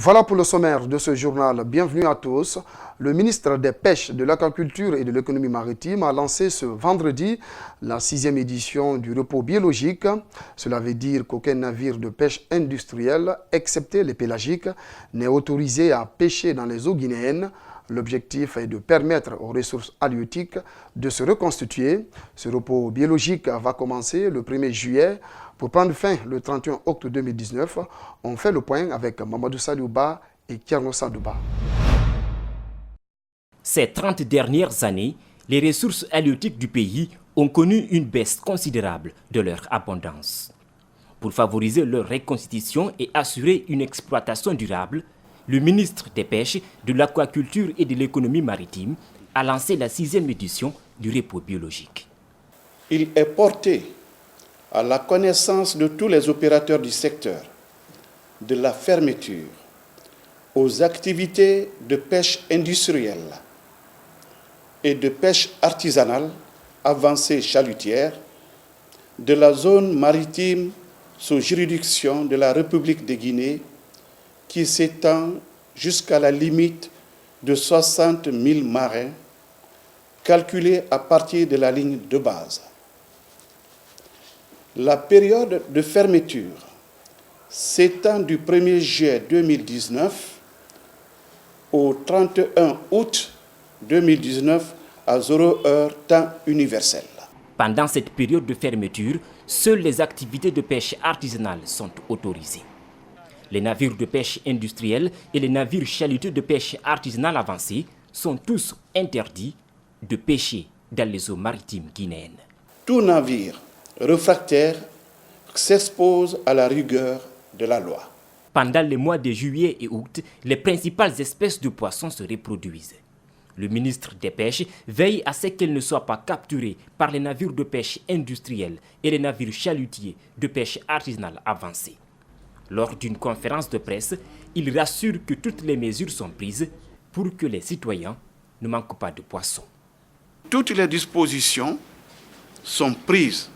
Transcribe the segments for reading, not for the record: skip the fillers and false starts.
Voilà pour le sommaire de ce journal. Bienvenue à tous. Le ministre des Pêches, de l'Aquaculture et de l'Économie maritime a lancé ce vendredi la 6e édition du repos biologique. Cela veut dire qu'aucun navire de pêche industrielle, excepté les pélagiques, n'est autorisé à pêcher dans les eaux guinéennes. L'objectif est de permettre aux ressources halieutiques de se reconstituer. Ce repos biologique va commencer le 1er juillet pour prendre fin le 31 octobre 2019. On fait le point avec Mamadou Saliouba et Kierno Sadouba. Ces 30 dernières années, les ressources halieutiques du pays ont connu une baisse considérable de leur abondance. Pour favoriser leur reconstitution et assurer une exploitation durable, le ministre des Pêches, de l'Aquaculture et de l'Économie maritime a lancé la 6e édition du repos biologique. Il est porté à la connaissance de tous les opérateurs du secteur de la fermeture aux activités de pêche industrielle et de pêche artisanale avancée chalutière de la zone maritime sous juridiction de la République de Guinée qui s'étend jusqu'à la limite de 60 000 marins calculés à partir de la ligne de base. La période de fermeture s'étend du 1er juillet 2019 au 31 août 2019 à 0 heure temps universel. Pendant cette période de fermeture, seules les activités de pêche artisanale sont autorisées. Les navires de pêche industrielle et les navires chalutiers de pêche artisanale avancée sont tous interdits de pêcher dans les eaux maritimes guinéennes. Tout navire réfractaire s'expose à la rigueur de la loi. Pendant les mois de juillet et août, les principales espèces de poissons se reproduisent. Le ministre des Pêches veille à ce qu'elles ne soient pas capturées par les navires de pêche industrielle et les navires chalutiers de pêche artisanale avancée. Lors d'une conférence de presse, il rassure que toutes les mesures sont prises pour que les citoyens ne manquent pas de poissons. Toutes les dispositions sont prises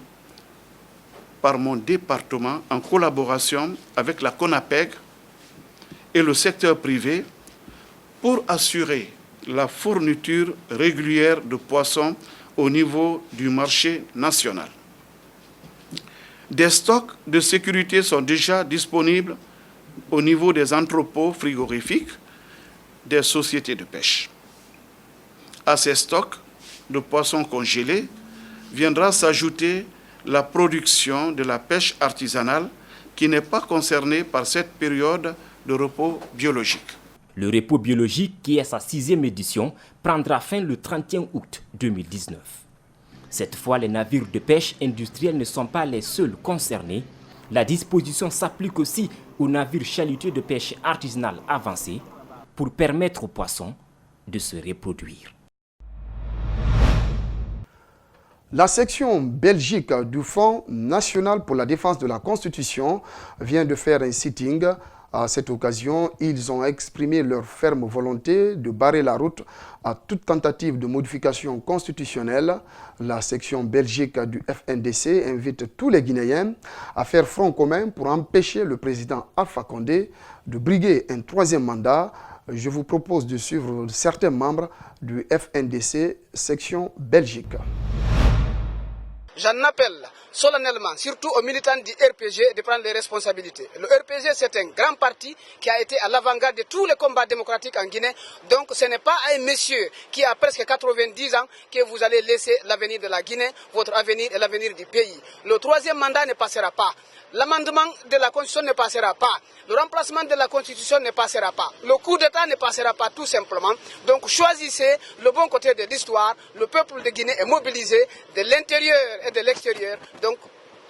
par mon département en collaboration avec la CONAPEG et le secteur privé pour assurer la fourniture régulière de poissons au niveau du marché national. Des stocks de sécurité sont déjà disponibles au niveau des entrepôts frigorifiques des sociétés de pêche. À ces stocks de poissons congelés viendra s'ajouter la production de la pêche artisanale qui n'est pas concernée par cette période de repos biologique. Le repos biologique, qui est sa 6e édition, prendra fin le 31 août 2019. Cette fois, les navires de pêche industrielle ne sont pas les seuls concernés. La disposition s'applique aussi aux navires chalutiers de pêche artisanale avancée pour permettre aux poissons de se reproduire. La section Belgique du Fonds national pour la défense de la Constitution vient de faire un sitting. À cette occasion, ils ont exprimé leur ferme volonté de barrer la route à toute tentative de modification constitutionnelle. La section Belgique du FNDC invite tous les Guinéens à faire front commun pour empêcher le président Alpha Condé de briguer un 3e mandat. Je vous propose de suivre certains membres du FNDC section Belgique. J'en appelle solennellement, surtout aux militants du RPG, de prendre les responsabilités. Le RPG, c'est un grand parti qui a été à l'avant-garde de tous les combats démocratiques en Guinée. Donc ce n'est pas à un monsieur qui a presque 90 ans que vous allez laisser l'avenir de la Guinée, votre avenir et l'avenir du pays. Le 3e mandat ne passera pas. L'amendement de la Constitution ne passera pas. Le remplacement de la Constitution ne passera pas. Le coup d'État ne passera pas tout simplement. Donc choisissez le bon côté de l'histoire. Le peuple de Guinée est mobilisé de l'intérieur et de l'extérieur. Donc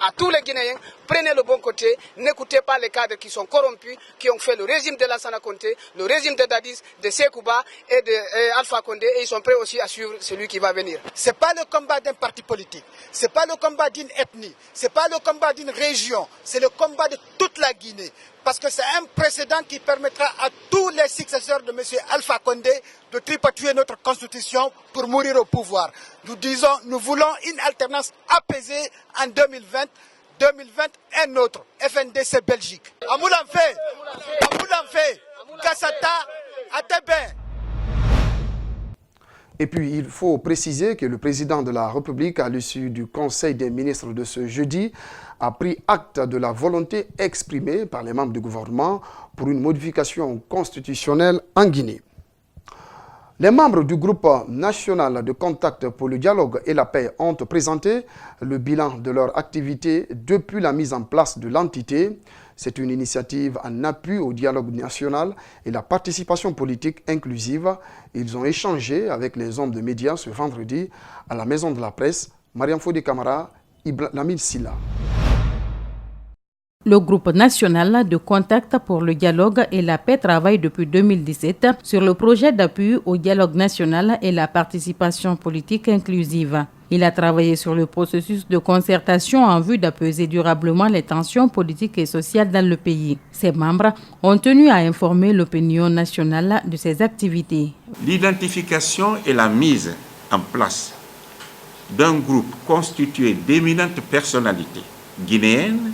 à tous les Guinéens, prenez le bon côté, n'écoutez pas les cadres qui sont corrompus, qui ont fait le régime de Lassana Conté, le régime de Dadis, de Sekouba et de Alpha Condé, et ils sont prêts aussi à suivre celui qui va venir. Ce n'est pas le combat d'un parti politique, ce n'est pas le combat d'une ethnie, ce n'est pas le combat d'une région, c'est le combat de toute la Guinée. Parce que c'est un précédent qui permettra à tous les successeurs de M. Alpha Condé de tripatouiller notre constitution pour mourir au pouvoir. Nous disons, nous voulons une alternance apaisée en 2020, un autre, FNDC Belgique. Amoul en fait, Kassata, Atebe. Et puis, il faut préciser que le président de la République, à l'issue du Conseil des ministres de ce jeudi, a pris acte de la volonté exprimée par les membres du gouvernement pour une modification constitutionnelle en Guinée. Les membres du groupe national de contact pour le dialogue et la paix ont présenté le bilan de leur activité depuis la mise en place de l'entité. C'est une initiative en appui au dialogue national et la participation politique inclusive. Ils ont échangé avec les hommes de médias ce vendredi à la Maison de la Presse. Mariam Fodé Camara, Lamine Silla. Le groupe national de contact pour le dialogue et la paix travaille depuis 2017 sur le projet d'appui au dialogue national et la participation politique inclusive. Il a travaillé sur le processus de concertation en vue d'apaiser durablement les tensions politiques et sociales dans le pays. Ses membres ont tenu à informer l'opinion nationale de ses activités. L'identification et la mise en place d'un groupe constitué d'éminentes personnalités guinéennes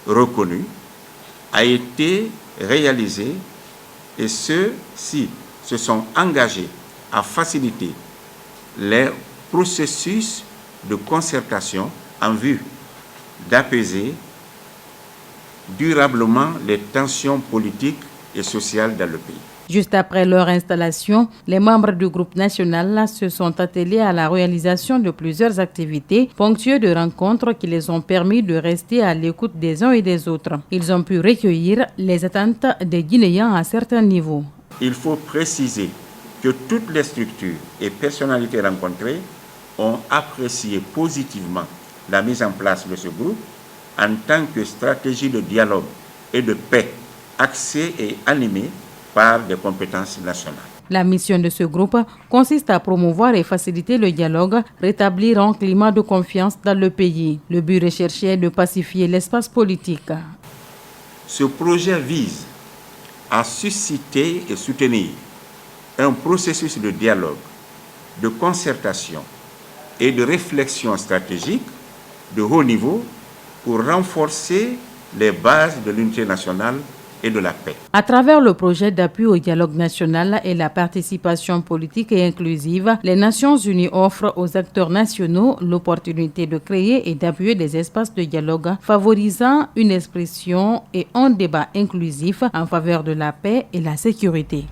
reconnues a été réalisée et ceux-ci se sont engagés à faciliter les processus de concertation en vue d'apaiser durablement les tensions politiques et sociales dans le pays. Juste après leur installation, les membres du groupe national se sont attelés à la réalisation de plusieurs activités ponctuées de rencontres qui les ont permis de rester à l'écoute des uns et des autres. Ils ont pu recueillir les attentes des Guinéens à certains niveaux. Il faut préciser que toutes les structures et personnalités rencontrées ont apprécié positivement la mise en place de ce groupe en tant que stratégie de dialogue et de paix axée et animée par des compétences nationales. La mission de ce groupe consiste à promouvoir et faciliter le dialogue, rétablir un climat de confiance dans le pays. Le but recherché est de pacifier l'espace politique. Ce projet vise à susciter et soutenir un processus de dialogue, de concertation et de réflexion stratégique de haut niveau pour renforcer les bases de l'unité nationale et de la paix. À travers le projet d'appui au dialogue national et la participation politique et inclusive, les Nations Unies offrent aux acteurs nationaux l'opportunité de créer et d'appuyer des espaces de dialogue favorisant une expression et un débat inclusif en faveur de la paix et la sécurité.